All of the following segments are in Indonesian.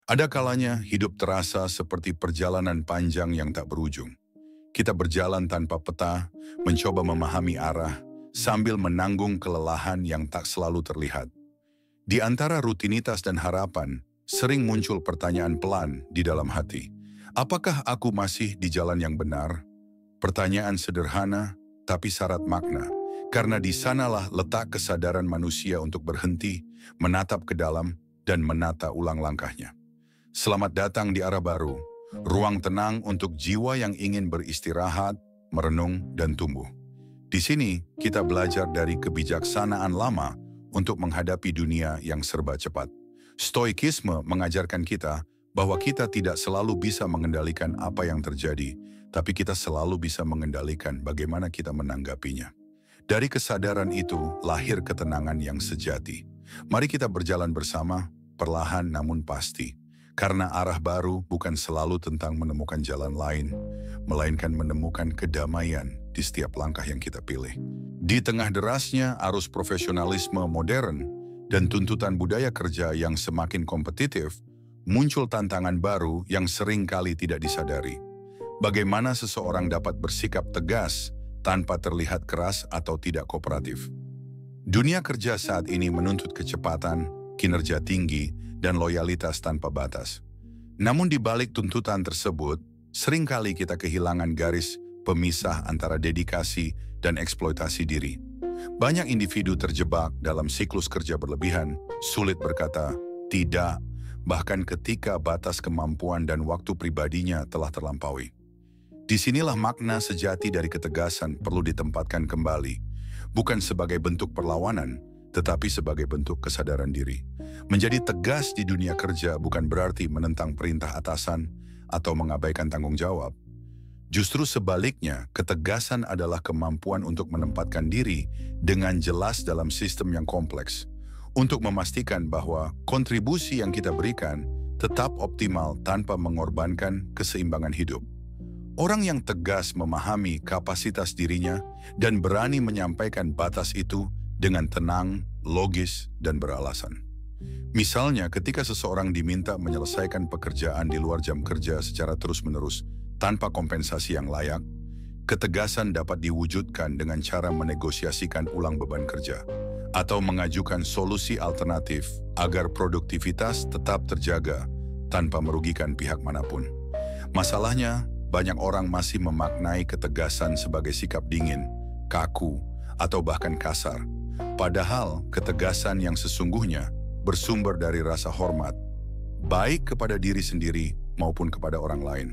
Ada kalanya hidup terasa seperti perjalanan panjang yang tak berujung. Kita berjalan tanpa peta, mencoba memahami arah, sambil menanggung kelelahan yang tak selalu terlihat. Di antara rutinitas dan harapan, sering muncul pertanyaan pelan di dalam hati. Apakah aku masih di jalan yang benar? Pertanyaan sederhana, tapi syarat makna. Karena di sanalah letak kesadaran manusia untuk berhenti, menatap ke dalam, dan menata ulang langkahnya. Selamat datang di arah baru, ruang tenang untuk jiwa yang ingin beristirahat, merenung, dan tumbuh. Di sini, kita belajar dari kebijaksanaan lama untuk menghadapi dunia yang serba cepat. Stoikisme mengajarkan kita bahwa kita tidak selalu bisa mengendalikan apa yang terjadi, tapi kita selalu bisa mengendalikan bagaimana kita menanggapinya. Dari kesadaran itu lahir ketenangan yang sejati. Mari kita berjalan bersama, perlahan namun pasti. Karena arah baru bukan selalu tentang menemukan jalan lain, melainkan menemukan kedamaian di setiap langkah yang kita pilih. Di tengah derasnya arus profesionalisme modern dan tuntutan budaya kerja yang semakin kompetitif, muncul tantangan baru yang sering kali tidak disadari. Bagaimana seseorang dapat bersikap tegas tanpa terlihat keras atau tidak kooperatif? Dunia kerja saat ini menuntut kecepatan, kinerja tinggi, dan loyalitas tanpa batas. Namun di balik tuntutan tersebut, seringkali kita kehilangan garis pemisah antara dedikasi dan eksploitasi diri. Banyak individu terjebak dalam siklus kerja berlebihan, sulit berkata tidak, bahkan ketika batas kemampuan dan waktu pribadinya telah terlampaui. Disinilah makna sejati dari ketegasan perlu ditempatkan kembali, bukan sebagai bentuk perlawanan, tetapi sebagai bentuk kesadaran diri. Menjadi tegas di dunia kerja bukan berarti menentang perintah atasan atau mengabaikan tanggung jawab. Justru sebaliknya, ketegasan adalah kemampuan untuk menempatkan diri dengan jelas dalam sistem yang kompleks, untuk memastikan bahwa kontribusi yang kita berikan tetap optimal tanpa mengorbankan keseimbangan hidup. Orang yang tegas memahami kapasitas dirinya dan berani menyampaikan batas itu dengan tenang, logis, dan beralasan. Misalnya ketika seseorang diminta menyelesaikan pekerjaan di luar jam kerja secara terus-menerus tanpa kompensasi yang layak, ketegasan dapat diwujudkan dengan cara menegosiasikan ulang beban kerja atau mengajukan solusi alternatif agar produktivitas tetap terjaga tanpa merugikan pihak manapun. Masalahnya, banyak orang masih memaknai ketegasan sebagai sikap dingin, kaku, atau bahkan kasar. Padahal ketegasan yang sesungguhnya bersumber dari rasa hormat, baik kepada diri sendiri maupun kepada orang lain.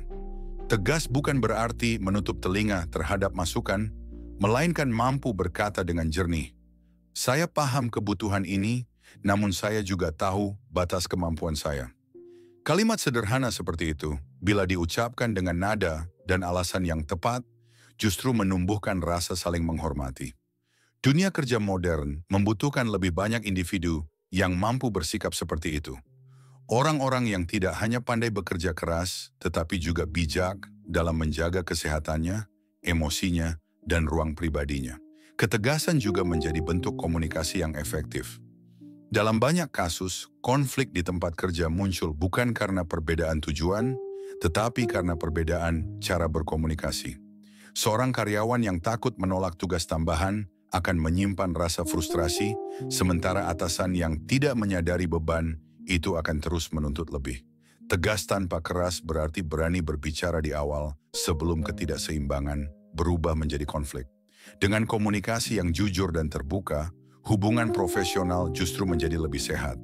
Tegas bukan berarti menutup telinga terhadap masukan, melainkan mampu berkata dengan jernih, "Saya paham kebutuhan ini, namun saya juga tahu batas kemampuan saya." Kalimat sederhana seperti itu, bila diucapkan dengan nada dan alasan yang tepat, justru menumbuhkan rasa saling menghormati. Dunia kerja modern membutuhkan lebih banyak individu yang mampu bersikap seperti itu. Orang-orang yang tidak hanya pandai bekerja keras, tetapi juga bijak dalam menjaga kesehatannya, emosinya, dan ruang pribadinya. Ketegasan juga menjadi bentuk komunikasi yang efektif. Dalam banyak kasus, konflik di tempat kerja muncul bukan karena perbedaan tujuan, tetapi karena perbedaan cara berkomunikasi. Seorang karyawan yang takut menolak tugas tambahan akan menyimpan rasa frustrasi, sementara atasan yang tidak menyadari beban itu akan terus menuntut lebih. Tegas tanpa keras berarti berani berbicara di awal sebelum ketidakseimbangan berubah menjadi konflik. Dengan komunikasi yang jujur dan terbuka, hubungan profesional justru menjadi lebih sehat.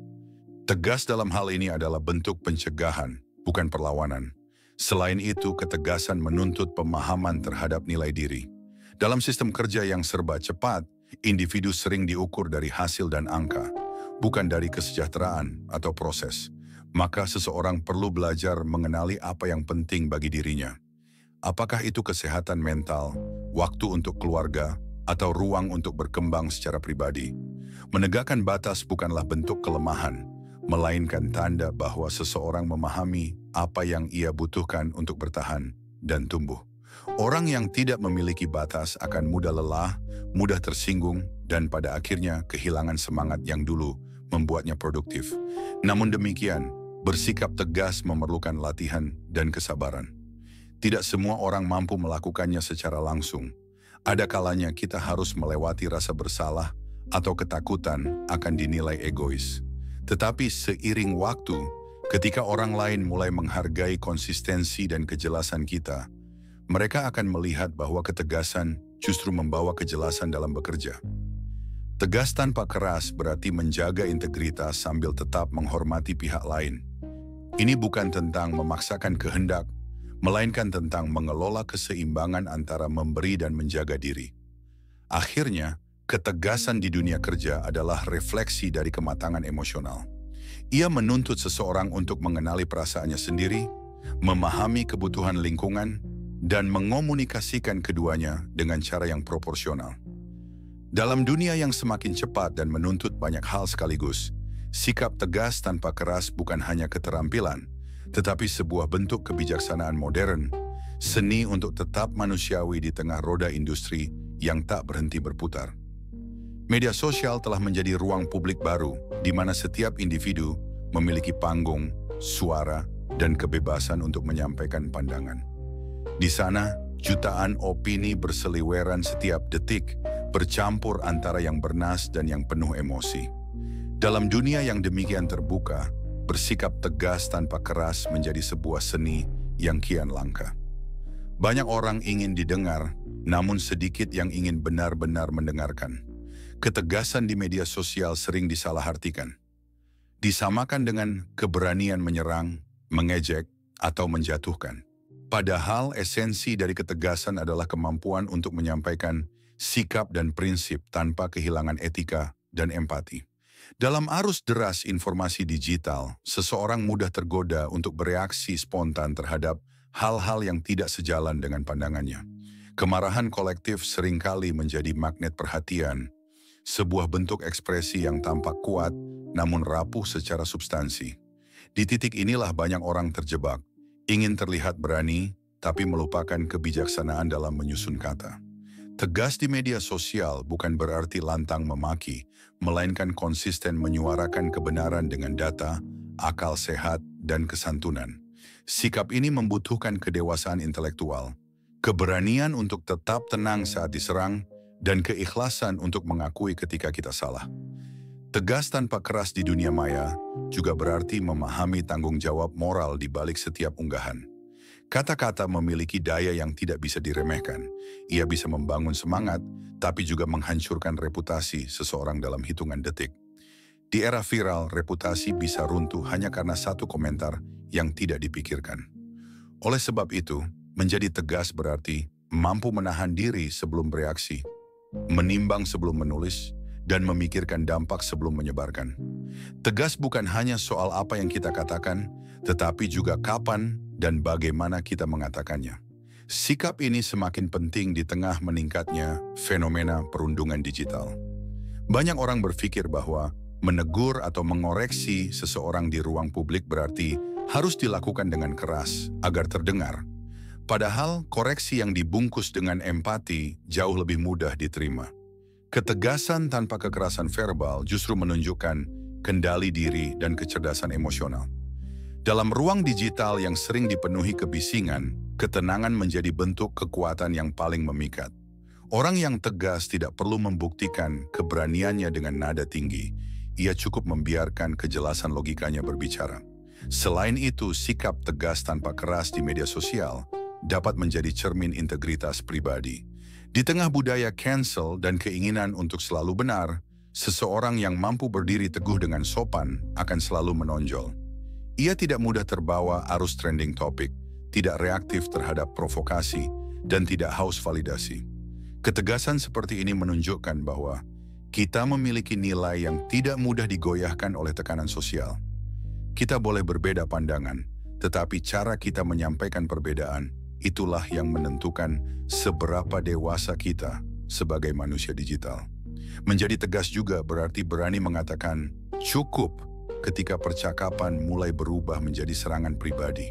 Tegas dalam hal ini adalah bentuk pencegahan, bukan perlawanan. Selain itu, ketegasan menuntut pemahaman terhadap nilai diri. Dalam sistem kerja yang serba cepat, individu sering diukur dari hasil dan angka, bukan dari kesejahteraan atau proses. Maka seseorang perlu belajar mengenali apa yang penting bagi dirinya. Apakah itu kesehatan mental, waktu untuk keluarga, atau ruang untuk berkembang secara pribadi? Menegakkan batas bukanlah bentuk kelemahan, melainkan tanda bahwa seseorang memahami apa yang ia butuhkan untuk bertahan dan tumbuh. Orang yang tidak memiliki batas akan mudah lelah, mudah tersinggung, dan pada akhirnya kehilangan semangat yang dulu membuatnya produktif. Namun demikian, Bersikap tegas memerlukan latihan dan kesabaran. Tidak semua orang mampu melakukannya secara langsung. Ada kalanya kita harus melewati rasa bersalah atau ketakutan akan dinilai egois. Tetapi seiring waktu, ketika orang lain mulai menghargai konsistensi dan kejelasan kita, mereka akan melihat bahwa ketegasan justru membawa kejelasan dalam bekerja. Tegas tanpa keras berarti menjaga integritas sambil tetap menghormati pihak lain. Ini bukan tentang memaksakan kehendak, melainkan tentang mengelola keseimbangan antara memberi dan menjaga diri. Akhirnya, ketegasan di dunia kerja adalah refleksi dari kematangan emosional. Ia menuntut seseorang untuk mengenali perasaannya sendiri, memahami kebutuhan lingkungan, dan mengomunikasikan keduanya dengan cara yang proporsional. Dalam dunia yang semakin cepat dan menuntut banyak hal sekaligus, sikap tegas tanpa keras bukan hanya keterampilan, tetapi sebuah bentuk kebijaksanaan modern, seni untuk tetap manusiawi di tengah roda industri yang tak berhenti berputar. Media sosial telah menjadi ruang publik baru, di mana setiap individu memiliki panggung, suara, dan kebebasan untuk menyampaikan pandangan. Di sana, jutaan opini berseliweran setiap detik, bercampur antara yang bernas dan yang penuh emosi. Dalam dunia yang demikian terbuka, bersikap tegas tanpa keras menjadi sebuah seni yang kian langka. Banyak orang ingin didengar, namun sedikit yang ingin benar-benar mendengarkan. Ketegasan di media sosial sering disalahartikan. Disamakan dengan keberanian menyerang, mengejek, atau menjatuhkan. Padahal esensi dari ketegasan adalah kemampuan untuk menyampaikan sikap dan prinsip tanpa kehilangan etika dan empati. Dalam arus deras informasi digital, seseorang mudah tergoda untuk bereaksi spontan terhadap hal-hal yang tidak sejalan dengan pandangannya. Kemarahan kolektif seringkali menjadi magnet perhatian, sebuah bentuk ekspresi yang tampak kuat namun rapuh secara substansi. Di titik inilah banyak orang terjebak, ingin terlihat berani, tapi melupakan kebijaksanaan dalam menyusun kata. Tegas di media sosial bukan berarti lantang memaki, melainkan konsisten menyuarakan kebenaran dengan data, akal sehat, dan kesantunan. Sikap ini membutuhkan kedewasaan intelektual, keberanian untuk tetap tenang saat diserang, dan keikhlasan untuk mengakui ketika kita salah. Tegas tanpa keras di dunia maya juga berarti memahami tanggung jawab moral di balik setiap unggahan. Kata-kata memiliki daya yang tidak bisa diremehkan. Ia bisa membangun semangat, tapi juga menghancurkan reputasi seseorang dalam hitungan detik. Di era viral, reputasi bisa runtuh hanya karena satu komentar yang tidak dipikirkan. Oleh sebab itu, menjadi tegas berarti mampu menahan diri sebelum bereaksi, menimbang sebelum menulis, dan memikirkan dampak sebelum menyebarkan. Tegas bukan hanya soal apa yang kita katakan, tetapi juga kapan dan bagaimana kita mengatakannya. Sikap ini semakin penting di tengah meningkatnya fenomena perundungan digital. Banyak orang berpikir bahwa menegur atau mengoreksi seseorang di ruang publik berarti harus dilakukan dengan keras agar terdengar. Padahal koreksi yang dibungkus dengan empati jauh lebih mudah diterima. Ketegasan tanpa kekerasan verbal justru menunjukkan kendali diri dan kecerdasan emosional. Dalam ruang digital yang sering dipenuhi kebisingan, ketenangan menjadi bentuk kekuatan yang paling memikat. Orang yang tegas tidak perlu membuktikan keberaniannya dengan nada tinggi. Ia cukup membiarkan kejelasan logikanya berbicara. Selain itu, sikap tegas tanpa keras di media sosial dapat menjadi cermin integritas pribadi. Di tengah budaya cancel dan keinginan untuk selalu benar, seseorang yang mampu berdiri teguh dengan sopan akan selalu menonjol. Ia tidak mudah terbawa arus trending topik, tidak reaktif terhadap provokasi, dan tidak haus validasi. Ketegasan seperti ini menunjukkan bahwa kita memiliki nilai yang tidak mudah digoyahkan oleh tekanan sosial. Kita boleh berbeda pandangan, tetapi cara kita menyampaikan perbedaan itulah yang menentukan seberapa dewasa kita sebagai manusia digital. Menjadi tegas juga berarti berani mengatakan cukup ketika percakapan mulai berubah menjadi serangan pribadi.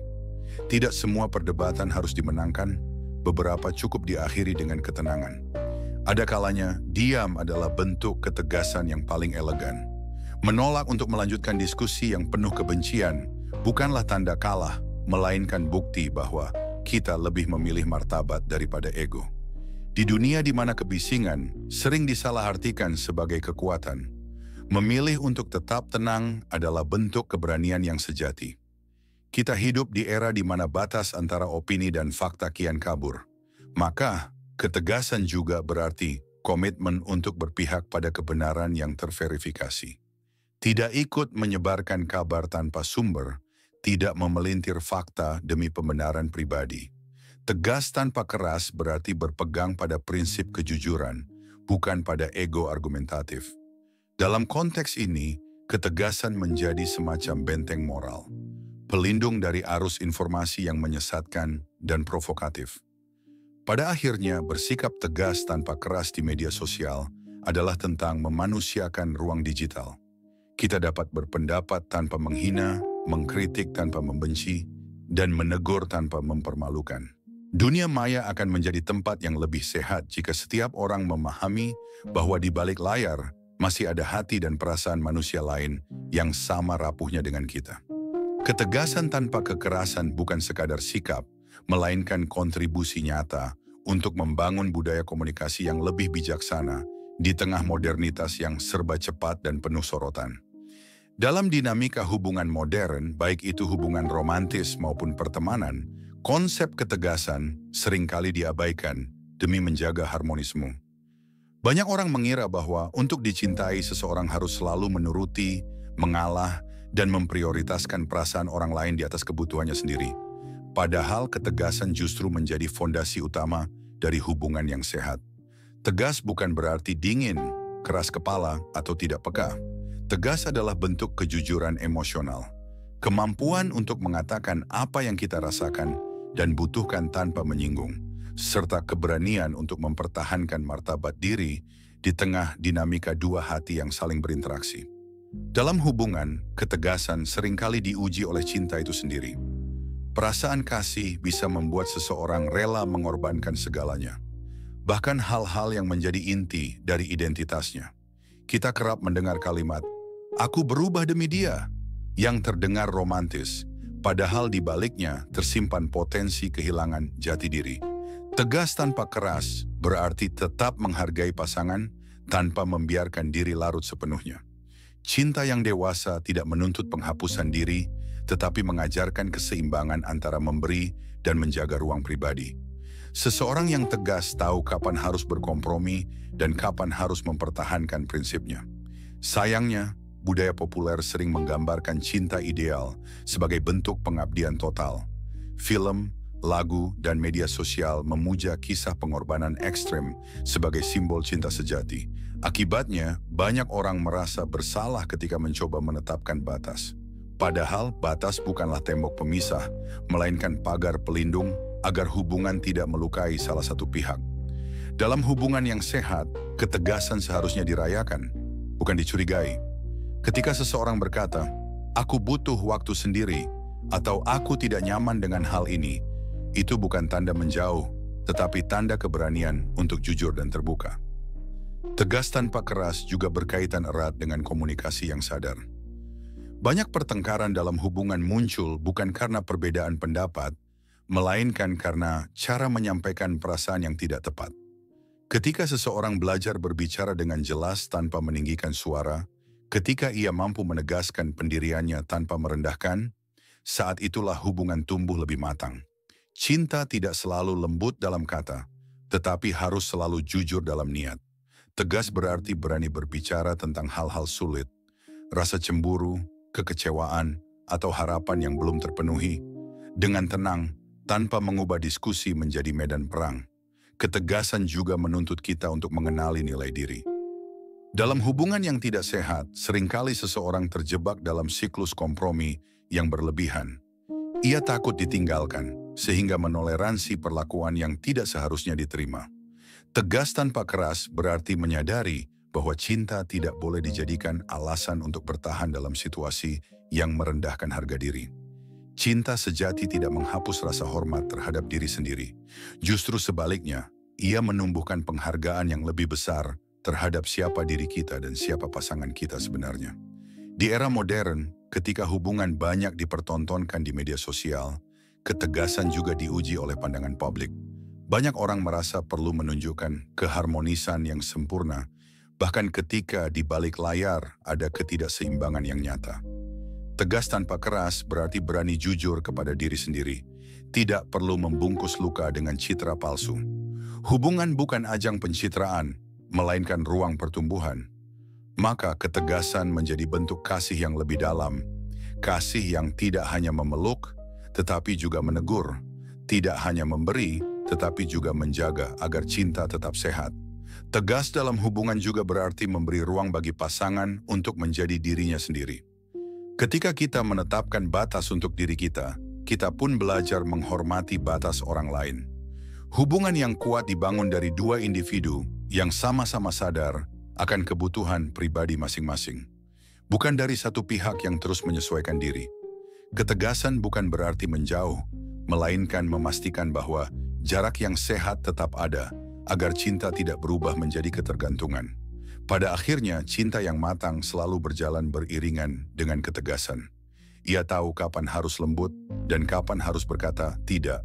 Tidak semua perdebatan harus dimenangkan, beberapa cukup diakhiri dengan ketenangan. Ada kalanya diam adalah bentuk ketegasan yang paling elegan. Menolak untuk melanjutkan diskusi yang penuh kebencian bukanlah tanda kalah, melainkan bukti bahwa kita lebih memilih martabat daripada ego. Di dunia di mana kebisingan sering disalahartikan sebagai kekuatan, memilih untuk tetap tenang adalah bentuk keberanian yang sejati. Kita hidup di era di mana batas antara opini dan fakta kian kabur. Maka, ketegasan juga berarti komitmen untuk berpihak pada kebenaran yang terverifikasi. Tidak ikut menyebarkan kabar tanpa sumber, tidak memelintir fakta demi pembenaran pribadi. Tegas tanpa keras berarti berpegang pada prinsip kejujuran, bukan pada ego argumentatif. Dalam konteks ini, ketegasan menjadi semacam benteng moral, pelindung dari arus informasi yang menyesatkan dan provokatif. Pada akhirnya, bersikap tegas tanpa keras di media sosial adalah tentang memanusiakan ruang digital. Kita dapat berpendapat tanpa menghina, mengkritik tanpa membenci, dan menegur tanpa mempermalukan. Dunia maya akan menjadi tempat yang lebih sehat jika setiap orang memahami bahwa di balik layar masih ada hati dan perasaan manusia lain yang sama rapuhnya dengan kita. Ketegasan tanpa kekerasan bukan sekadar sikap, melainkan kontribusi nyata untuk membangun budaya komunikasi yang lebih bijaksana di tengah modernitas yang serba cepat dan penuh sorotan. Dalam dinamika hubungan modern, baik itu hubungan romantis maupun pertemanan, konsep ketegasan seringkali diabaikan demi menjaga harmonisme. Banyak orang mengira bahwa untuk dicintai seseorang harus selalu menuruti, mengalah, dan memprioritaskan perasaan orang lain di atas kebutuhannya sendiri. Padahal ketegasan justru menjadi fondasi utama dari hubungan yang sehat. Tegas bukan berarti dingin, keras kepala, atau tidak peka. Tegas adalah bentuk kejujuran emosional. Kemampuan untuk mengatakan apa yang kita rasakan dan butuhkan tanpa menyinggung, serta keberanian untuk mempertahankan martabat diri di tengah dinamika dua hati yang saling berinteraksi. Dalam hubungan, ketegasan seringkali diuji oleh cinta itu sendiri. Perasaan kasih bisa membuat seseorang rela mengorbankan segalanya, bahkan hal-hal yang menjadi inti dari identitasnya. Kita kerap mendengar kalimat, "Aku berubah demi dia," yang terdengar romantis, padahal di baliknya tersimpan potensi kehilangan jati diri. Tegas tanpa keras berarti tetap menghargai pasangan tanpa membiarkan diri larut sepenuhnya. Cinta yang dewasa tidak menuntut penghapusan diri, tetapi mengajarkan keseimbangan antara memberi dan menjaga ruang pribadi. Seseorang yang tegas tahu kapan harus berkompromi dan kapan harus mempertahankan prinsipnya. Sayangnya, budaya populer sering menggambarkan cinta ideal sebagai bentuk pengabdian total. Film, lagu, dan media sosial memuja kisah pengorbanan ekstrem sebagai simbol cinta sejati. Akibatnya, banyak orang merasa bersalah ketika mencoba menetapkan batas. Padahal batas bukanlah tembok pemisah, melainkan pagar pelindung agar hubungan tidak melukai salah satu pihak. Dalam hubungan yang sehat, ketegasan seharusnya dirayakan, bukan dicurigai. Ketika seseorang berkata, "Aku butuh waktu sendiri," atau "Aku tidak nyaman dengan hal ini," itu bukan tanda menjauh, tetapi tanda keberanian untuk jujur dan terbuka. Tegas tanpa keras juga berkaitan erat dengan komunikasi yang sadar. Banyak pertengkaran dalam hubungan muncul bukan karena perbedaan pendapat, melainkan karena cara menyampaikan perasaan yang tidak tepat. Ketika seseorang belajar berbicara dengan jelas tanpa meninggikan suara, ketika ia mampu menegaskan pendiriannya tanpa merendahkan, saat itulah hubungan tumbuh lebih matang. Cinta tidak selalu lembut dalam kata, tetapi harus selalu jujur dalam niat. Tegas berarti berani berbicara tentang hal-hal sulit, rasa cemburu, kekecewaan, atau harapan yang belum terpenuhi, dengan tenang, tanpa mengubah diskusi menjadi medan perang. Ketegasan juga menuntut kita untuk mengenali nilai diri. Dalam hubungan yang tidak sehat, seringkali seseorang terjebak dalam siklus kompromi yang berlebihan. Ia takut ditinggalkan, sehingga menoleransi perlakuan yang tidak seharusnya diterima. Tegas tanpa keras berarti menyadari bahwa cinta tidak boleh dijadikan alasan untuk bertahan dalam situasi yang merendahkan harga diri. Cinta sejati tidak menghapus rasa hormat terhadap diri sendiri. Justru sebaliknya, ia menumbuhkan penghargaan yang lebih besar terhadap siapa diri kita dan siapa pasangan kita sebenarnya. Di era modern, ketika hubungan banyak dipertontonkan di media sosial, ketegasan juga diuji oleh pandangan publik. Banyak orang merasa perlu menunjukkan keharmonisan yang sempurna, bahkan ketika di balik layar ada ketidakseimbangan yang nyata. Tegas tanpa keras berarti berani jujur kepada diri sendiri. Tidak perlu membungkus luka dengan citra palsu. Hubungan bukan ajang pencitraan, melainkan ruang pertumbuhan. Maka ketegasan menjadi bentuk kasih yang lebih dalam. Kasih yang tidak hanya memeluk, tetapi juga menegur. Tidak hanya memberi, tetapi juga menjaga agar cinta tetap sehat. Tegas dalam hubungan juga berarti memberi ruang bagi pasangan untuk menjadi dirinya sendiri. Ketika kita menetapkan batas untuk diri kita pun belajar menghormati batas orang lain. Hubungan yang kuat dibangun dari dua individu yang sama-sama sadar akan kebutuhan pribadi masing-masing. Bukan dari satu pihak yang terus menyesuaikan diri. Ketegasan bukan berarti menjauh, melainkan memastikan bahwa jarak yang sehat tetap ada, agar cinta tidak berubah menjadi ketergantungan. Pada akhirnya, cinta yang matang selalu berjalan beriringan dengan ketegasan. Ia tahu kapan harus lembut dan kapan harus berkata tidak.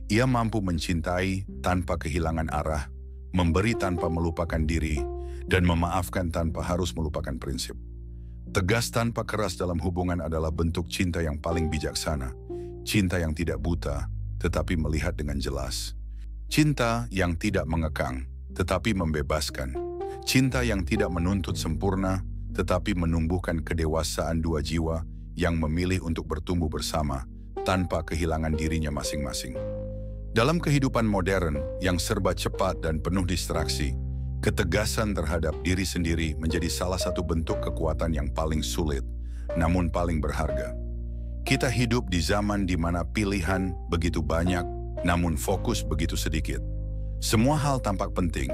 Ia mampu mencintai tanpa kehilangan arah, memberi tanpa melupakan diri, dan memaafkan tanpa harus melupakan prinsip. Tegas tanpa keras dalam hubungan adalah bentuk cinta yang paling bijaksana. Cinta yang tidak buta, tetapi melihat dengan jelas. Cinta yang tidak mengekang, tetapi membebaskan. Cinta yang tidak menuntut sempurna, tetapi menumbuhkan kedewasaan dua jiwa yang memilih untuk bertumbuh bersama tanpa kehilangan dirinya masing-masing. Dalam kehidupan modern yang serba cepat dan penuh distraksi, ketegasan terhadap diri sendiri menjadi salah satu bentuk kekuatan yang paling sulit, namun paling berharga. Kita hidup di zaman di mana pilihan begitu banyak, namun fokus begitu sedikit. Semua hal tampak penting,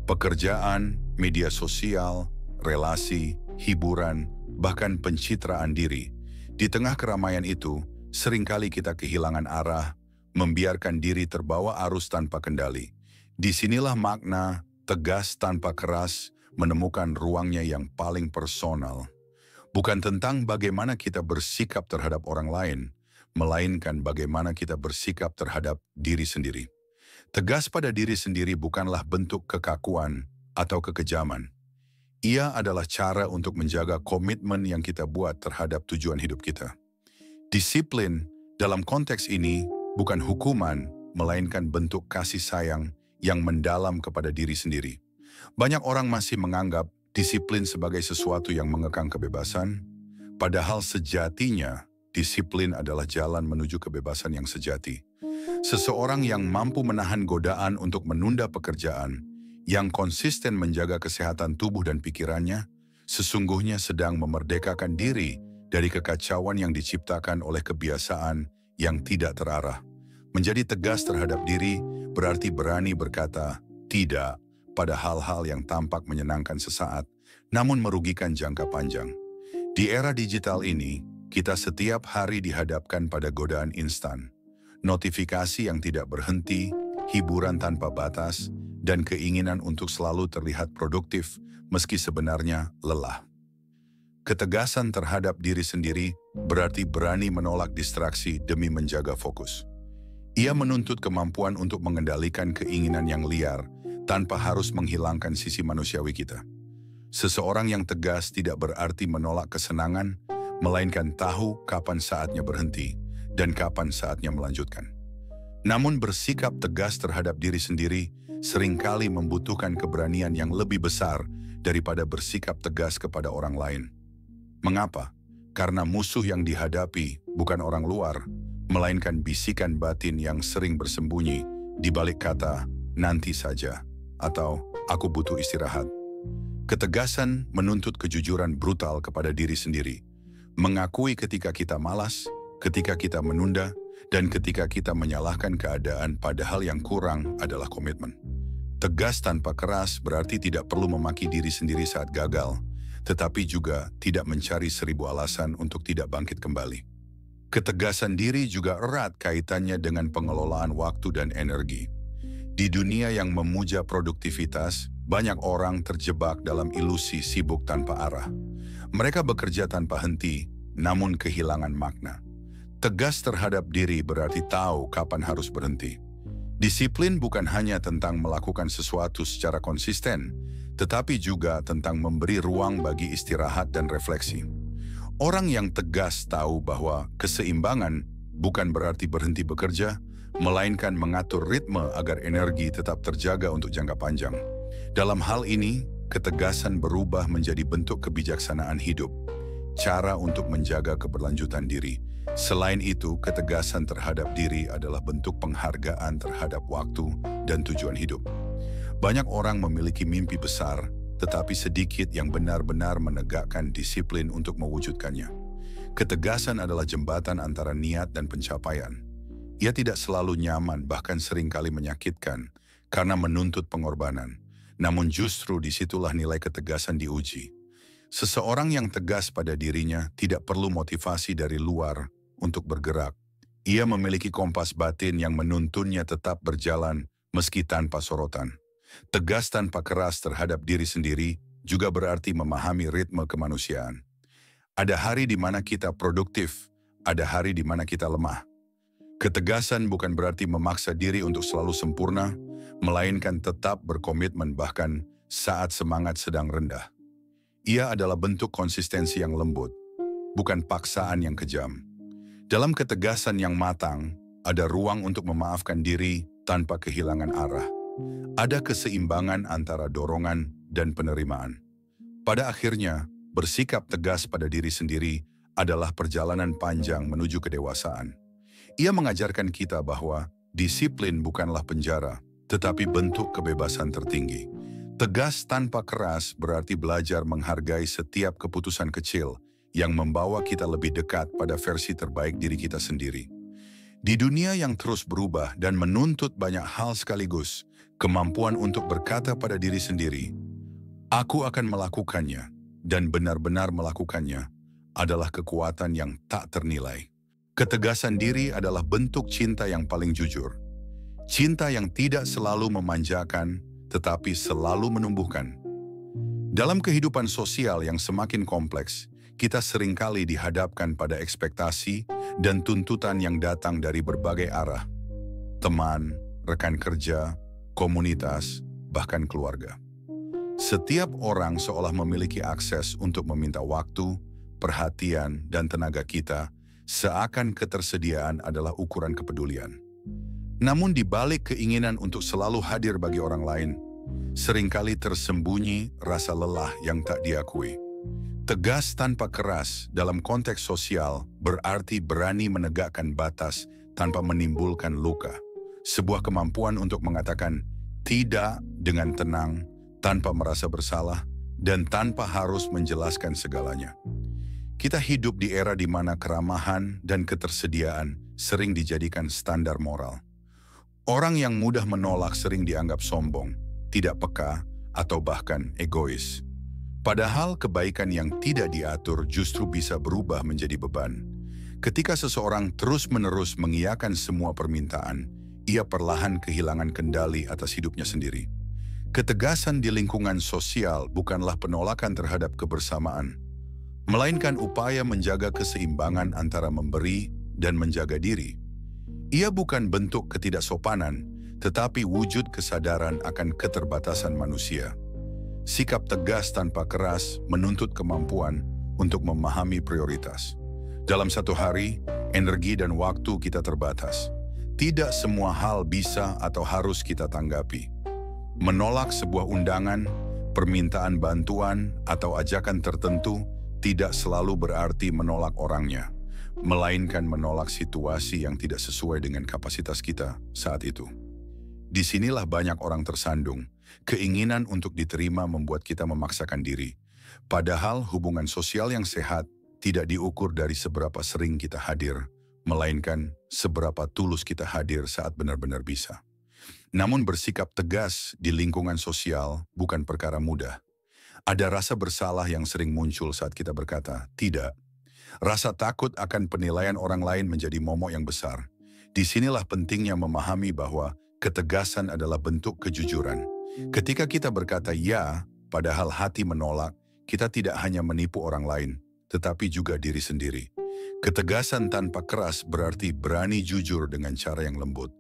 pekerjaan, media sosial, relasi, hiburan, bahkan pencitraan diri. Di tengah keramaian itu, seringkali kita kehilangan arah, membiarkan diri terbawa arus tanpa kendali. Disinilah makna tegas tanpa keras menemukan ruangnya yang paling personal. Bukan tentang bagaimana kita bersikap terhadap orang lain, melainkan bagaimana kita bersikap terhadap diri sendiri. Tegas pada diri sendiri bukanlah bentuk kekakuan atau kekejaman. Ia adalah cara untuk menjaga komitmen yang kita buat terhadap tujuan hidup kita. Disiplin dalam konteks ini bukan hukuman, melainkan bentuk kasih sayang yang mendalam kepada diri sendiri. Banyak orang masih menganggap disiplin sebagai sesuatu yang mengekang kebebasan, padahal sejatinya disiplin adalah jalan menuju kebebasan yang sejati. Seseorang yang mampu menahan godaan untuk menunda pekerjaan, yang konsisten menjaga kesehatan tubuh dan pikirannya, sesungguhnya sedang memerdekakan diri dari kekacauan yang diciptakan oleh kebiasaan yang tidak terarah. Menjadi tegas terhadap diri berarti berani berkata tidak pada hal-hal yang tampak menyenangkan sesaat, namun merugikan jangka panjang. Di era digital ini, kita setiap hari dihadapkan pada godaan instan, notifikasi yang tidak berhenti, hiburan tanpa batas, dan keinginan untuk selalu terlihat produktif meski sebenarnya lelah. Ketegasan terhadap diri sendiri berarti berani menolak distraksi demi menjaga fokus. Ia menuntut kemampuan untuk mengendalikan keinginan yang liar tanpa harus menghilangkan sisi manusiawi kita. Seseorang yang tegas tidak berarti menolak kesenangan, melainkan tahu kapan saatnya berhenti dan kapan saatnya melanjutkan. Namun bersikap tegas terhadap diri sendiri seringkali membutuhkan keberanian yang lebih besar daripada bersikap tegas kepada orang lain. Mengapa? Karena musuh yang dihadapi bukan orang luar, melainkan bisikan batin yang sering bersembunyi di balik kata nanti saja atau aku butuh istirahat. Ketegasan menuntut kejujuran brutal kepada diri sendiri, mengakui ketika kita malas, ketika kita menunda, dan ketika kita menyalahkan keadaan padahal yang kurang adalah komitmen. Tegas tanpa keras berarti tidak perlu memaki diri sendiri saat gagal, tetapi juga tidak mencari 1000 alasan untuk tidak bangkit kembali. Ketegasan diri juga erat kaitannya dengan pengelolaan waktu dan energi. Di dunia yang memuja produktivitas, banyak orang terjebak dalam ilusi sibuk tanpa arah. Mereka bekerja tanpa henti, namun kehilangan makna. Tegas terhadap diri berarti tahu kapan harus berhenti. Disiplin bukan hanya tentang melakukan sesuatu secara konsisten, tetapi juga tentang memberi ruang bagi istirahat dan refleksi. Orang yang tegas tahu bahwa keseimbangan bukan berarti berhenti bekerja, melainkan mengatur ritme agar energi tetap terjaga untuk jangka panjang. Dalam hal ini, ketegasan berubah menjadi bentuk kebijaksanaan hidup, cara untuk menjaga keberlanjutan diri. Selain itu, ketegasan terhadap diri adalah bentuk penghargaan terhadap waktu dan tujuan hidup. Banyak orang memiliki mimpi besar, tetapi sedikit yang benar-benar menegakkan disiplin untuk mewujudkannya. Ketegasan adalah jembatan antara niat dan pencapaian. Ia tidak selalu nyaman, bahkan seringkali menyakitkan, karena menuntut pengorbanan. Namun justru disitulah nilai ketegasan diuji. Seseorang yang tegas pada dirinya tidak perlu motivasi dari luar untuk bergerak. Ia memiliki kompas batin yang menuntunnya tetap berjalan meski tanpa sorotan. Tegas tanpa keras terhadap diri sendiri juga berarti memahami ritme kemanusiaan. Ada hari di mana kita produktif, ada hari di mana kita lemah. Ketegasan bukan berarti memaksa diri untuk selalu sempurna, melainkan tetap berkomitmen bahkan saat semangat sedang rendah. Ia adalah bentuk konsistensi yang lembut, bukan paksaan yang kejam. Dalam ketegasan yang matang, ada ruang untuk memaafkan diri tanpa kehilangan arah. Ada keseimbangan antara dorongan dan penerimaan. Pada akhirnya, bersikap tegas pada diri sendiri adalah perjalanan panjang menuju kedewasaan. Ia mengajarkan kita bahwa disiplin bukanlah penjara, tetapi bentuk kebebasan tertinggi. Tegas tanpa keras berarti belajar menghargai setiap keputusan kecil yang membawa kita lebih dekat pada versi terbaik diri kita sendiri. Di dunia yang terus berubah dan menuntut banyak hal sekaligus, kemampuan untuk berkata pada diri sendiri, "Aku akan melakukannya," dan benar-benar melakukannya adalah kekuatan yang tak ternilai. Ketegasan diri adalah bentuk cinta yang paling jujur. Cinta yang tidak selalu memanjakan, tetapi selalu menumbuhkan. Dalam kehidupan sosial yang semakin kompleks, kita seringkali dihadapkan pada ekspektasi dan tuntutan yang datang dari berbagai arah. Teman, rekan kerja, komunitas, bahkan keluarga. Setiap orang seolah memiliki akses untuk meminta waktu, perhatian, dan tenaga kita, seakan ketersediaan adalah ukuran kepedulian. Namun di balik keinginan untuk selalu hadir bagi orang lain, seringkali tersembunyi rasa lelah yang tak diakui. Tegas tanpa keras dalam konteks sosial berarti berani menegakkan batas tanpa menimbulkan luka. Sebuah kemampuan untuk mengatakan tidak dengan tenang, tanpa merasa bersalah, dan tanpa harus menjelaskan segalanya. Kita hidup di era di mana keramahan dan ketersediaan sering dijadikan standar moral. Orang yang mudah menolak sering dianggap sombong, tidak peka, atau bahkan egois. Padahal kebaikan yang tidak diatur justru bisa berubah menjadi beban. Ketika seseorang terus-menerus mengiyakan semua permintaan, ia perlahan kehilangan kendali atas hidupnya sendiri. Ketegasan di lingkungan sosial bukanlah penolakan terhadap kebersamaan, melainkan upaya menjaga keseimbangan antara memberi dan menjaga diri. Ia bukan bentuk ketidaksopanan, tetapi wujud kesadaran akan keterbatasan manusia. Sikap tegas tanpa keras menuntut kemampuan untuk memahami prioritas. Dalam satu hari, energi dan waktu kita terbatas. Tidak semua hal bisa atau harus kita tanggapi. Menolak sebuah undangan, permintaan bantuan, atau ajakan tertentu tidak selalu berarti menolak orangnya, melainkan menolak situasi yang tidak sesuai dengan kapasitas kita saat itu. Disinilah banyak orang tersandung. Keinginan untuk diterima membuat kita memaksakan diri. Padahal hubungan sosial yang sehat tidak diukur dari seberapa sering kita hadir, melainkan seberapa tulus kita hadir saat benar-benar bisa. Namun bersikap tegas di lingkungan sosial bukan perkara mudah. Ada rasa bersalah yang sering muncul saat kita berkata tidak. Rasa takut akan penilaian orang lain menjadi momok yang besar. Disinilah pentingnya memahami bahwa ketegasan adalah bentuk kejujuran. Ketika kita berkata ya, padahal hati menolak, kita tidak hanya menipu orang lain, tetapi juga diri sendiri. Ketegasan tanpa keras berarti berani jujur dengan cara yang lembut,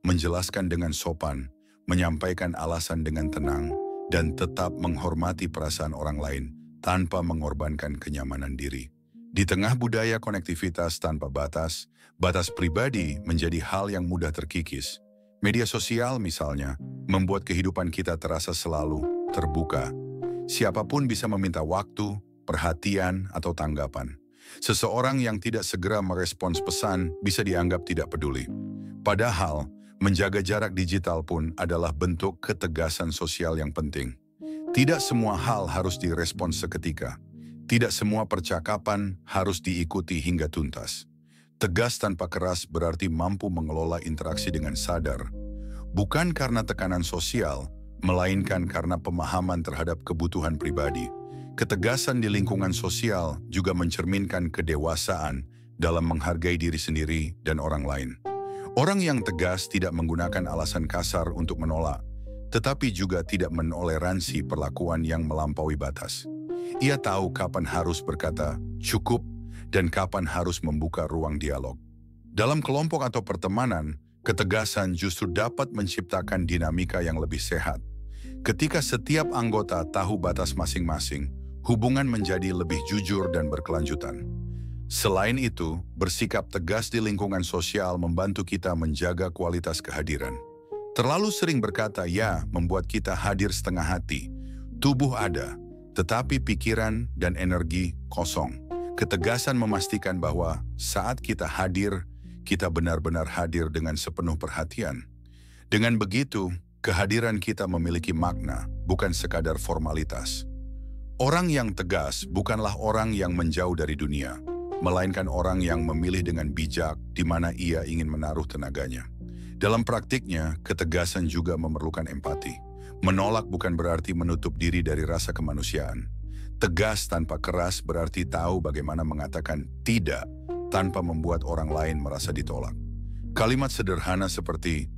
menjelaskan dengan sopan, menyampaikan alasan dengan tenang, dan tetap menghormati perasaan orang lain tanpa mengorbankan kenyamanan diri. Di tengah budaya konektivitas tanpa batas, batas pribadi menjadi hal yang mudah terkikis. Media sosial misalnya, membuat kehidupan kita terasa selalu terbuka. Siapapun bisa meminta waktu, perhatian, atau tanggapan. Seseorang yang tidak segera merespons pesan bisa dianggap tidak peduli. Padahal, menjaga jarak digital pun adalah bentuk ketegasan sosial yang penting. Tidak semua hal harus direspons seketika. Tidak semua percakapan harus diikuti hingga tuntas. Tegas tanpa keras berarti mampu mengelola interaksi dengan sadar. Bukan karena tekanan sosial, melainkan karena pemahaman terhadap kebutuhan pribadi. Ketegasan di lingkungan sosial juga mencerminkan kedewasaan dalam menghargai diri sendiri dan orang lain. Orang yang tegas tidak menggunakan alasan kasar untuk menolak, tetapi juga tidak menoleransi perlakuan yang melampaui batas. Ia tahu kapan harus berkata cukup dan kapan harus membuka ruang dialog. Dalam kelompok atau pertemanan, ketegasan justru dapat menciptakan dinamika yang lebih sehat. Ketika setiap anggota tahu batas masing-masing, hubungan menjadi lebih jujur dan berkelanjutan. Selain itu, bersikap tegas di lingkungan sosial membantu kita menjaga kualitas kehadiran. Terlalu sering berkata ya membuat kita hadir setengah hati. Tubuh ada, tetapi pikiran dan energi kosong. Ketegasan memastikan bahwa saat kita hadir, kita benar-benar hadir dengan sepenuh perhatian. Dengan begitu, kehadiran kita memiliki makna, bukan sekadar formalitas. Orang yang tegas bukanlah orang yang menjauh dari dunia, melainkan orang yang memilih dengan bijak di mana ia ingin menaruh tenaganya. Dalam praktiknya, ketegasan juga memerlukan empati. Menolak bukan berarti menutup diri dari rasa kemanusiaan. Tegas tanpa keras berarti tahu bagaimana mengatakan tidak tanpa membuat orang lain merasa ditolak. Kalimat sederhana seperti,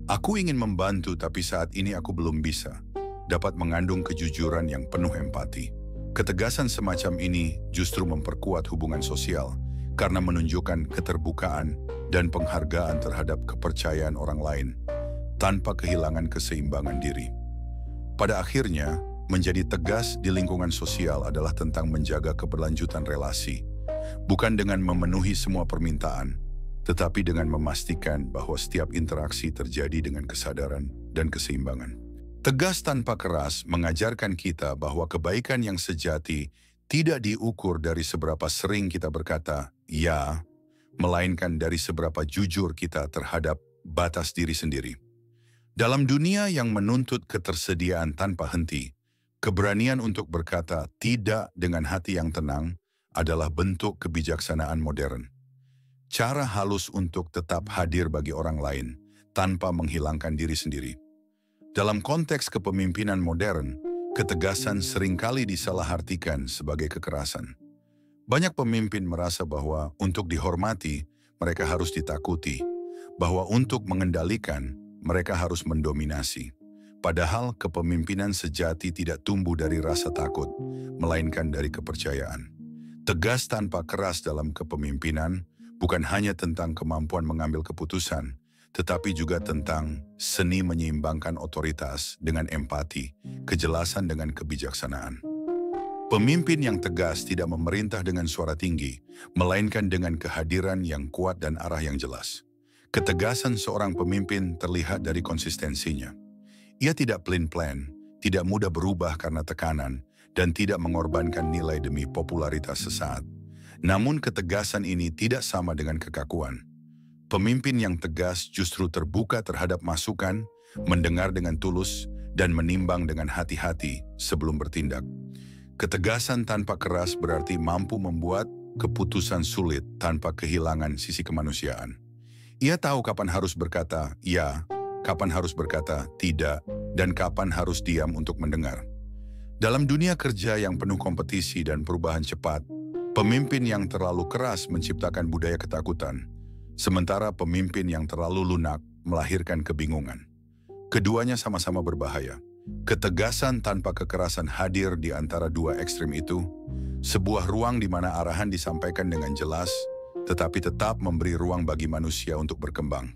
"Aku ingin membantu tapi saat ini aku belum bisa," dapat mengandung kejujuran yang penuh empati. Ketegasan semacam ini justru memperkuat hubungan sosial karena menunjukkan keterbukaan dan penghargaan terhadap kepercayaan orang lain tanpa kehilangan keseimbangan diri. Pada akhirnya, menjadi tegas di lingkungan sosial adalah tentang menjaga keberlanjutan relasi, bukan dengan memenuhi semua permintaan, tetapi dengan memastikan bahwa setiap interaksi terjadi dengan kesadaran dan keseimbangan. Tegas tanpa keras mengajarkan kita bahwa kebaikan yang sejati tidak diukur dari seberapa sering kita berkata ya, melainkan dari seberapa jujur kita terhadap batas diri sendiri. Dalam dunia yang menuntut ketersediaan tanpa henti, keberanian untuk berkata tidak dengan hati yang tenang adalah bentuk kebijaksanaan modern. Cara halus untuk tetap hadir bagi orang lain tanpa menghilangkan diri sendiri. Dalam konteks kepemimpinan modern, ketegasan seringkali disalahartikan sebagai kekerasan. Banyak pemimpin merasa bahwa untuk dihormati, mereka harus ditakuti, bahwa untuk mengendalikan, mereka harus mendominasi. Padahal kepemimpinan sejati tidak tumbuh dari rasa takut, melainkan dari kepercayaan. Tegas tanpa keras dalam kepemimpinan bukan hanya tentang kemampuan mengambil keputusan, tetapi juga tentang seni menyeimbangkan otoritas dengan empati, kejelasan dengan kebijaksanaan. Pemimpin yang tegas tidak memerintah dengan suara tinggi, melainkan dengan kehadiran yang kuat dan arah yang jelas. Ketegasan seorang pemimpin terlihat dari konsistensinya. Ia tidak plan-plan, tidak mudah berubah karena tekanan, dan tidak mengorbankan nilai demi popularitas sesaat. Namun ketegasan ini tidak sama dengan kekakuan. Pemimpin yang tegas justru terbuka terhadap masukan, mendengar dengan tulus, dan menimbang dengan hati-hati sebelum bertindak. Ketegasan tanpa keras berarti mampu membuat keputusan sulit tanpa kehilangan sisi kemanusiaan. Ia tahu kapan harus berkata ya, kapan harus berkata tidak, dan kapan harus diam untuk mendengar. Dalam dunia kerja yang penuh kompetisi dan perubahan cepat, pemimpin yang terlalu keras menciptakan budaya ketakutan, sementara pemimpin yang terlalu lunak melahirkan kebingungan. Keduanya sama-sama berbahaya. Ketegasan tanpa kekerasan hadir di antara dua ekstrem itu, Sebuah ruang di mana arahan disampaikan dengan jelas, tetapi tetap memberi ruang bagi manusia untuk berkembang.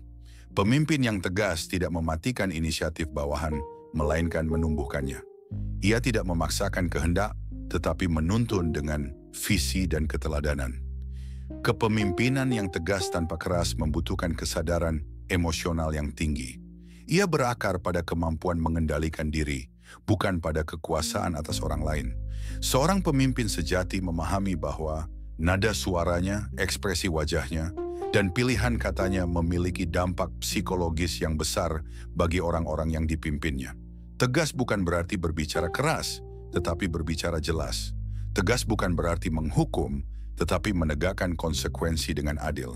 Pemimpin yang tegas tidak mematikan inisiatif bawahan, melainkan menumbuhkannya. Ia tidak memaksakan kehendak, tetapi menuntun dengan visi dan keteladanan. Kepemimpinan yang tegas tanpa keras membutuhkan kesadaran emosional yang tinggi. Ia berakar pada kemampuan mengendalikan diri, bukan pada kekuasaan atas orang lain. Seorang pemimpin sejati memahami bahwa nada suaranya, ekspresi wajahnya, dan pilihan katanya memiliki dampak psikologis yang besar bagi orang-orang yang dipimpinnya. Tegas bukan berarti berbicara keras, tetapi berbicara jelas. Tegas bukan berarti menghukum, tetapi menegakkan konsekuensi dengan adil.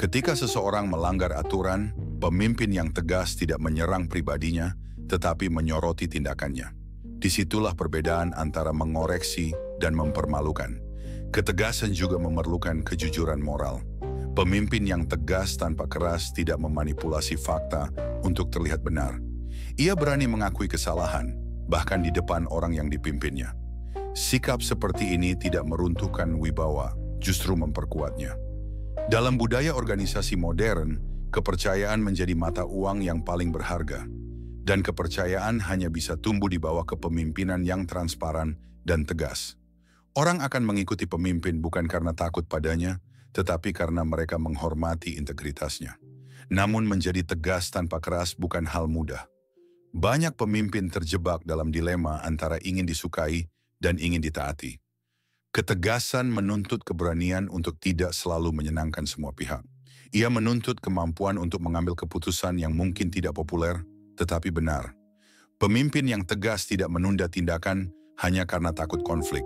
Ketika seseorang melanggar aturan, pemimpin yang tegas tidak menyerang pribadinya, tetapi menyoroti tindakannya. Disitulah perbedaan antara mengoreksi dan mempermalukan. Ketegasan juga memerlukan kejujuran moral. Pemimpin yang tegas tanpa keras tidak memanipulasi fakta untuk terlihat benar. Ia berani mengakui kesalahan, bahkan di depan orang yang dipimpinnya. Sikap seperti ini tidak meruntuhkan wibawa, justru memperkuatnya. Dalam budaya organisasi modern, kepercayaan menjadi mata uang yang paling berharga. Dan kepercayaan hanya bisa tumbuh di bawah kepemimpinan yang transparan dan tegas. Orang akan mengikuti pemimpin bukan karena takut padanya, tetapi karena mereka menghormati integritasnya. Namun menjadi tegas tanpa keras bukan hal mudah. Banyak pemimpin terjebak dalam dilema antara ingin disukai dan ingin ditaati. Ketegasan menuntut keberanian untuk tidak selalu menyenangkan semua pihak. Ia menuntut kemampuan untuk mengambil keputusan yang mungkin tidak populer, tetapi benar. Pemimpin yang tegas tidak menunda tindakan hanya karena takut konflik.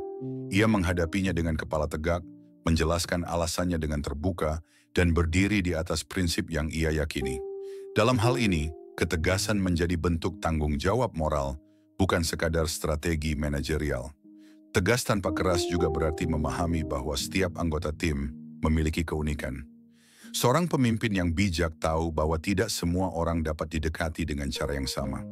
Ia menghadapinya dengan kepala tegak, menjelaskan alasannya dengan terbuka, dan berdiri di atas prinsip yang ia yakini. Dalam hal ini, ketegasan menjadi bentuk tanggung jawab moral, bukan sekadar strategi manajerial. Tegas tanpa keras juga berarti memahami bahwa setiap anggota tim memiliki keunikan. Seorang pemimpin yang bijak tahu bahwa tidak semua orang dapat didekati dengan cara yang sama.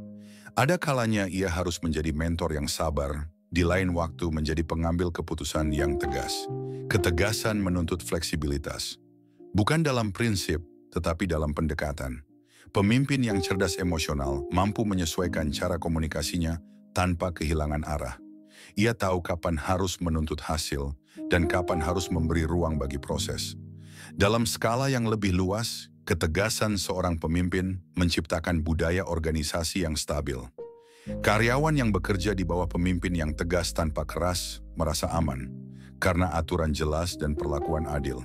Ada kalanya ia harus menjadi mentor yang sabar, di lain waktu menjadi pengambil keputusan yang tegas. Ketegasan menuntut fleksibilitas. Bukan dalam prinsip, tetapi dalam pendekatan. Pemimpin yang cerdas emosional mampu menyesuaikan cara komunikasinya tanpa kehilangan arah. Ia tahu kapan harus menuntut hasil dan kapan harus memberi ruang bagi proses. Dalam skala yang lebih luas, ketegasan seorang pemimpin menciptakan budaya organisasi yang stabil. Karyawan yang bekerja di bawah pemimpin yang tegas tanpa keras merasa aman, karena aturan jelas dan perlakuan adil.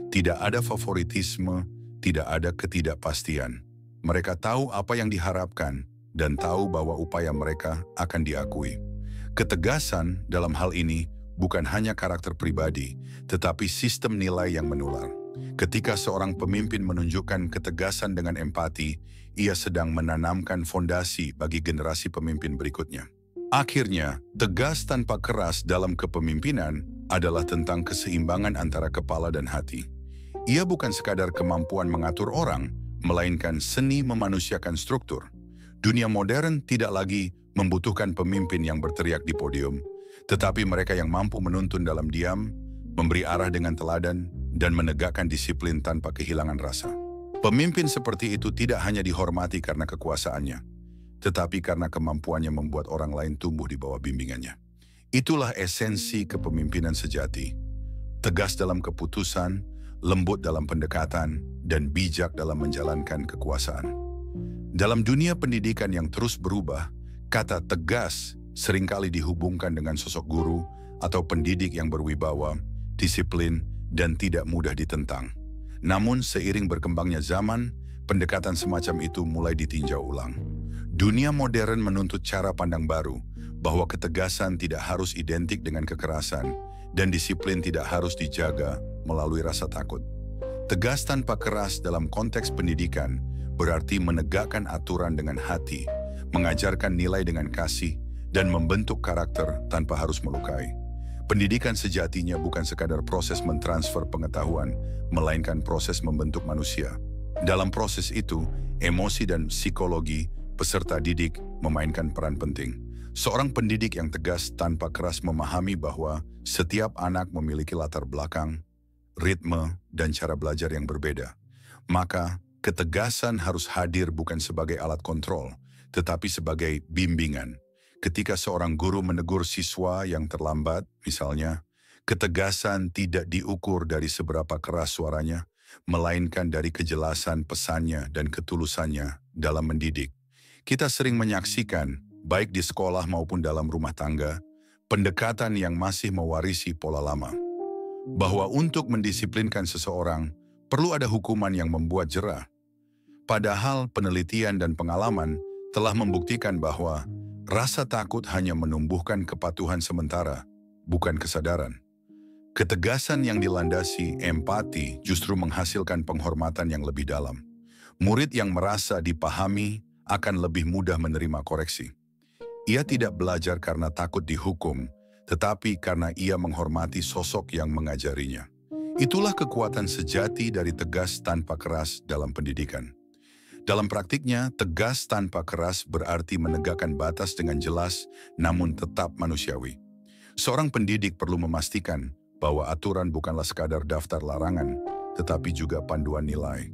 Tidak ada favoritisme, tidak ada ketidakpastian. Mereka tahu apa yang diharapkan dan tahu bahwa upaya mereka akan diakui. Ketegasan dalam hal ini bukan hanya karakter pribadi, tetapi sistem nilai yang menular. Ketika seorang pemimpin menunjukkan ketegasan dengan empati, ia sedang menanamkan fondasi bagi generasi pemimpin berikutnya. Akhirnya, tegas tanpa keras dalam kepemimpinan adalah tentang keseimbangan antara kepala dan hati. Ia bukan sekadar kemampuan mengatur orang, melainkan seni memanusiakan struktur. Dunia modern tidak lagi membutuhkan pemimpin yang berteriak di podium, tetapi mereka yang mampu menuntun dalam diam, memberi arah dengan teladan, dan menegakkan disiplin tanpa kehilangan rasa. Pemimpin seperti itu tidak hanya dihormati karena kekuasaannya, tetapi karena kemampuannya membuat orang lain tumbuh di bawah bimbingannya. Itulah esensi kepemimpinan sejati. Tegas dalam keputusan, lembut dalam pendekatan, dan bijak dalam menjalankan kekuasaan. Dalam dunia pendidikan yang terus berubah, kata tegas seringkali dihubungkan dengan sosok guru atau pendidik yang berwibawa, disiplin, dan tidak mudah ditentang. Namun seiring berkembangnya zaman, pendekatan semacam itu mulai ditinjau ulang. Dunia modern menuntut cara pandang baru, bahwa ketegasan tidak harus identik dengan kekerasan, dan disiplin tidak harus dijaga melalui rasa takut. Tegas tanpa keras dalam konteks pendidikan berarti menegakkan aturan dengan hati, mengajarkan nilai dengan kasih, dan membentuk karakter tanpa harus melukai. Pendidikan sejatinya bukan sekadar proses mentransfer pengetahuan, melainkan proses membentuk manusia. Dalam proses itu, emosi dan psikologi peserta didik memainkan peran penting. Seorang pendidik yang tegas tanpa keras memahami bahwa setiap anak memiliki latar belakang, ritme, dan cara belajar yang berbeda. Maka, ketegasan harus hadir bukan sebagai alat kontrol, tetapi sebagai bimbingan. Ketika seorang guru menegur siswa yang terlambat, misalnya, ketegasan tidak diukur dari seberapa keras suaranya, melainkan dari kejelasan pesannya dan ketulusannya dalam mendidik. Kita sering menyaksikan, baik di sekolah maupun dalam rumah tangga, pendekatan yang masih mewarisi pola lama. Bahwa untuk mendisiplinkan seseorang, perlu ada hukuman yang membuat jera. Padahal penelitian dan pengalaman telah membuktikan bahwa rasa takut hanya menumbuhkan kepatuhan sementara, bukan kesadaran. Ketegasan yang dilandasi empati justru menghasilkan penghormatan yang lebih dalam. Murid yang merasa dipahami akan lebih mudah menerima koreksi. Ia tidak belajar karena takut dihukum, tetapi karena ia menghormati sosok yang mengajarinya. Itulah kekuatan sejati dari tegas tanpa keras dalam pendidikan. Dalam praktiknya, tegas tanpa keras berarti menegakkan batas dengan jelas, namun tetap manusiawi. Seorang pendidik perlu memastikan bahwa aturan bukanlah sekadar daftar larangan, tetapi juga panduan nilai.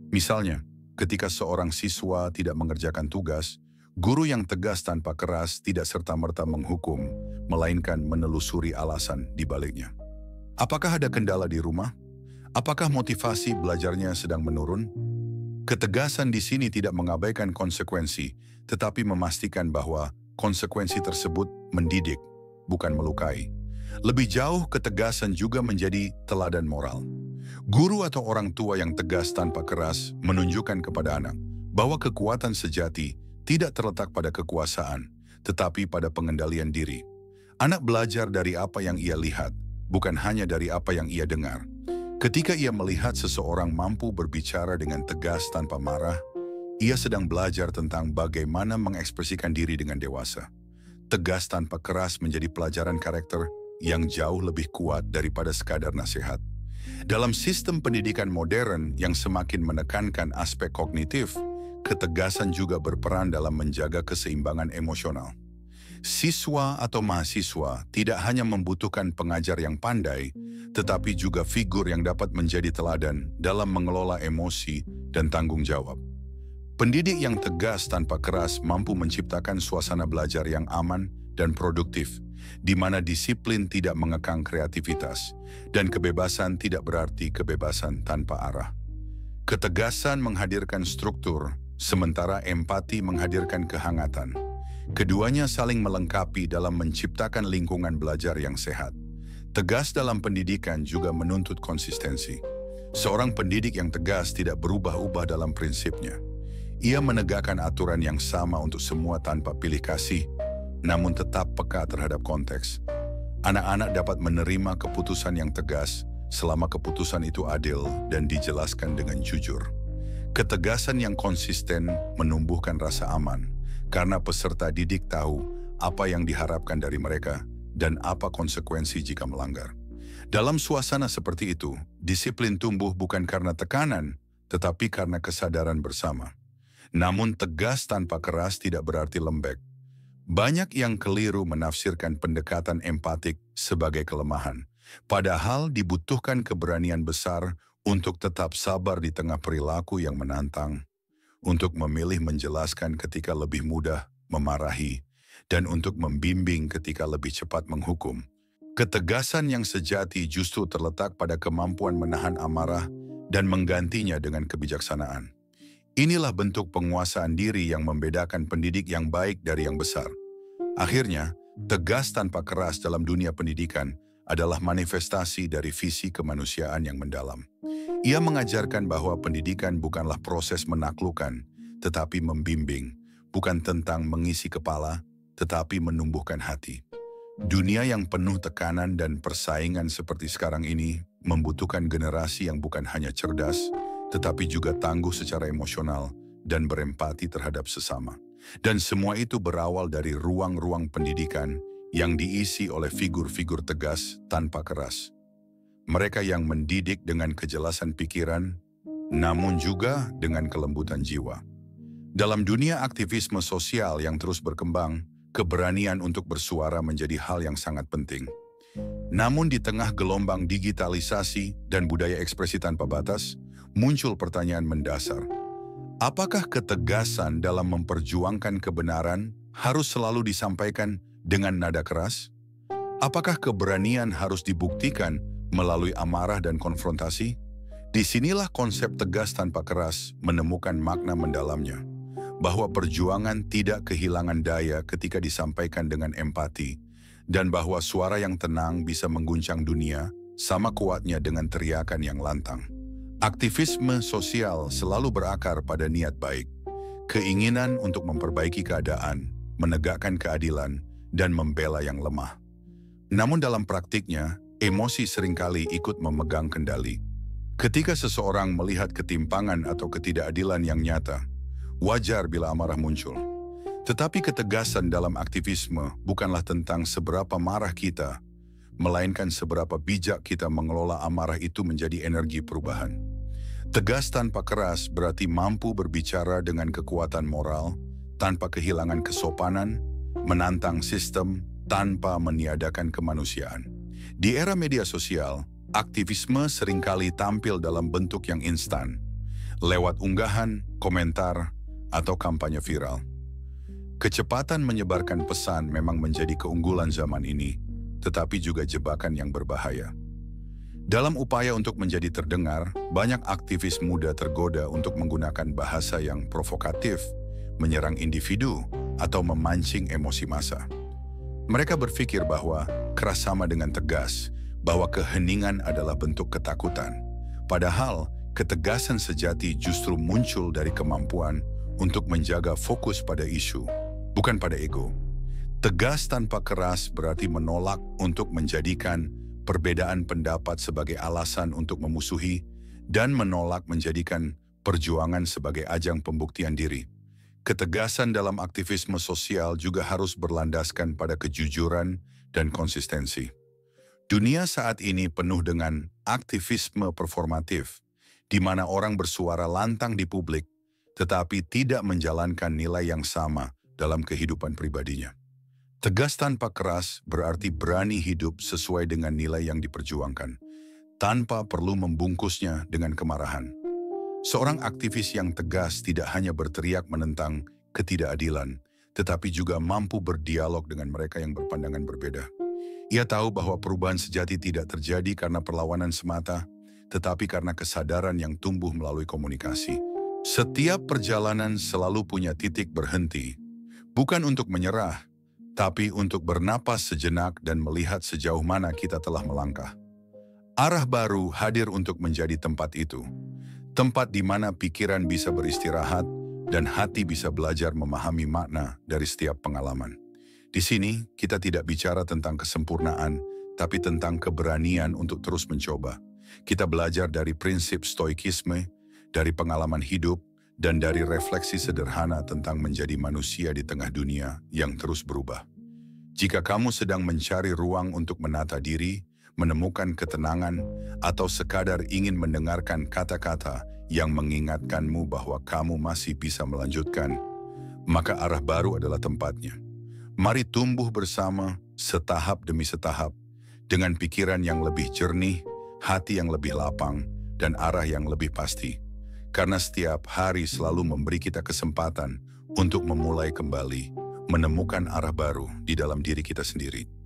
Misalnya, ketika seorang siswa tidak mengerjakan tugas, guru yang tegas tanpa keras tidak serta-merta menghukum, melainkan menelusuri alasan di baliknya. Apakah ada kendala di rumah? Apakah motivasi belajarnya sedang menurun? Ketegasan di sini tidak mengabaikan konsekuensi, tetapi memastikan bahwa konsekuensi tersebut mendidik, bukan melukai. Lebih jauh, ketegasan juga menjadi teladan moral. Guru atau orang tua yang tegas tanpa keras menunjukkan kepada anak bahwa kekuatan sejati tidak terletak pada kekuasaan, tetapi pada pengendalian diri. Anak belajar dari apa yang ia lihat, bukan hanya dari apa yang ia dengar. Ketika ia melihat seseorang mampu berbicara dengan tegas tanpa marah, ia sedang belajar tentang bagaimana mengekspresikan diri dengan dewasa. Tegas tanpa keras menjadi pelajaran karakter yang jauh lebih kuat daripada sekadar nasihat. Dalam sistem pendidikan modern yang semakin menekankan aspek kognitif, ketegasan juga berperan dalam menjaga keseimbangan emosional. Siswa atau mahasiswa tidak hanya membutuhkan pengajar yang pandai, tetapi juga figur yang dapat menjadi teladan dalam mengelola emosi dan tanggung jawab. Pendidik yang tegas tanpa keras mampu menciptakan suasana belajar yang aman dan produktif, di mana disiplin tidak mengekang kreativitas, dan kebebasan tidak berarti kebebasan tanpa arah. Ketegasan menghadirkan struktur, sementara empati menghadirkan kehangatan. Keduanya saling melengkapi dalam menciptakan lingkungan belajar yang sehat. Tegas dalam pendidikan juga menuntut konsistensi. Seorang pendidik yang tegas tidak berubah-ubah dalam prinsipnya. Ia menegakkan aturan yang sama untuk semua tanpa pilih kasih, namun tetap peka terhadap konteks. Anak-anak dapat menerima keputusan yang tegas selama keputusan itu adil dan dijelaskan dengan jujur. Ketegasan yang konsisten menumbuhkan rasa aman, karena peserta didik tahu apa yang diharapkan dari mereka dan apa konsekuensi jika melanggar. Dalam suasana seperti itu, disiplin tumbuh bukan karena tekanan, tetapi karena kesadaran bersama. Namun tegas tanpa keras tidak berarti lembek. Banyak yang keliru menafsirkan pendekatan empatik sebagai kelemahan, padahal dibutuhkan keberanian besar untuk tetap sabar di tengah perilaku yang menantang, untuk memilih menjelaskan ketika lebih mudah memarahi, dan untuk membimbing ketika lebih cepat menghukum. Ketegasan yang sejati justru terletak pada kemampuan menahan amarah dan menggantinya dengan kebijaksanaan. Inilah bentuk penguasaan diri yang membedakan pendidik yang baik dari yang besar. Akhirnya, tegas tanpa keras dalam dunia pendidikan adalah manifestasi dari visi kemanusiaan yang mendalam. Ia mengajarkan bahwa pendidikan bukanlah proses menaklukkan, tetapi membimbing, bukan tentang mengisi kepala, tetapi menumbuhkan hati. Dunia yang penuh tekanan dan persaingan seperti sekarang ini membutuhkan generasi yang bukan hanya cerdas, tetapi juga tangguh secara emosional dan berempati terhadap sesama. Dan semua itu berawal dari ruang-ruang pendidikan yang diisi oleh figur-figur tegas tanpa keras. Mereka yang mendidik dengan kejelasan pikiran, namun juga dengan kelembutan jiwa. Dalam dunia aktivisme sosial yang terus berkembang, keberanian untuk bersuara menjadi hal yang sangat penting. Namun di tengah gelombang digitalisasi dan budaya ekspresi tanpa batas, muncul pertanyaan mendasar. Apakah ketegasan dalam memperjuangkan kebenaran harus selalu disampaikan dengan nada keras? Apakah keberanian harus dibuktikan melalui amarah dan konfrontasi? Disinilah konsep tegas tanpa keras menemukan makna mendalamnya, bahwa perjuangan tidak kehilangan daya ketika disampaikan dengan empati, dan bahwa suara yang tenang bisa mengguncang dunia sama kuatnya dengan teriakan yang lantang. Aktivisme sosial selalu berakar pada niat baik, keinginan untuk memperbaiki keadaan, menegakkan keadilan, dan membela yang lemah. Namun dalam praktiknya, emosi seringkali ikut memegang kendali. Ketika seseorang melihat ketimpangan atau ketidakadilan yang nyata, wajar bila amarah muncul. Tetapi ketegasan dalam aktivisme bukanlah tentang seberapa marah kita, melainkan seberapa bijak kita mengelola amarah itu menjadi energi perubahan. Tegas tanpa keras berarti mampu berbicara dengan kekuatan moral, tanpa kehilangan kesopanan, menantang sistem, tanpa meniadakan kemanusiaan. Di era media sosial, aktivisme seringkali tampil dalam bentuk yang instan, lewat unggahan, komentar, atau kampanye viral. Kecepatan menyebarkan pesan memang menjadi keunggulan zaman ini, tetapi juga jebakan yang berbahaya. Dalam upaya untuk menjadi terdengar, banyak aktivis muda tergoda untuk menggunakan bahasa yang provokatif, menyerang individu, atau memancing emosi massa. Mereka berpikir bahwa keras sama dengan tegas, bahwa keheningan adalah bentuk ketakutan. Padahal, ketegasan sejati justru muncul dari kemampuan untuk menjaga fokus pada isu, bukan pada ego. Tegas tanpa keras berarti menolak untuk menjadikan perbedaan pendapat sebagai alasan untuk memusuhi dan menolak menjadikan perjuangan sebagai ajang pembuktian diri. Ketegasan dalam aktivisme sosial juga harus berlandaskan pada kejujuran dan konsistensi. Dunia saat ini penuh dengan aktivisme performatif, di mana orang bersuara lantang di publik, tetapi tidak menjalankan nilai yang sama dalam kehidupan pribadinya. Tegas tanpa keras berarti berani hidup sesuai dengan nilai yang diperjuangkan, tanpa perlu membungkusnya dengan kemarahan. Seorang aktivis yang tegas tidak hanya berteriak menentang ketidakadilan, tetapi juga mampu berdialog dengan mereka yang berpandangan berbeda. Ia tahu bahwa perubahan sejati tidak terjadi karena perlawanan semata, tetapi karena kesadaran yang tumbuh melalui komunikasi. Setiap perjalanan selalu punya titik berhenti, bukan untuk menyerah, tapi untuk bernapas sejenak dan melihat sejauh mana kita telah melangkah. Arah baru hadir untuk menjadi tempat itu, tempat di mana pikiran bisa beristirahat dan hati bisa belajar memahami makna dari setiap pengalaman. Di sini, kita tidak bicara tentang kesempurnaan, tapi tentang keberanian untuk terus mencoba. Kita belajar dari prinsip stoikisme, dari pengalaman hidup, dan dari refleksi sederhana tentang menjadi manusia di tengah dunia yang terus berubah. Jika kamu sedang mencari ruang untuk menata diri, menemukan ketenangan, atau sekadar ingin mendengarkan kata-kata yang mengingatkanmu bahwa kamu masih bisa melanjutkan, maka arah baru adalah tempatnya. Mari tumbuh bersama, setahap demi setahap, dengan pikiran yang lebih jernih, hati yang lebih lapang, dan arah yang lebih pasti. Karena setiap hari selalu memberi kita kesempatan untuk memulai kembali, menemukan arah baru di dalam diri kita sendiri.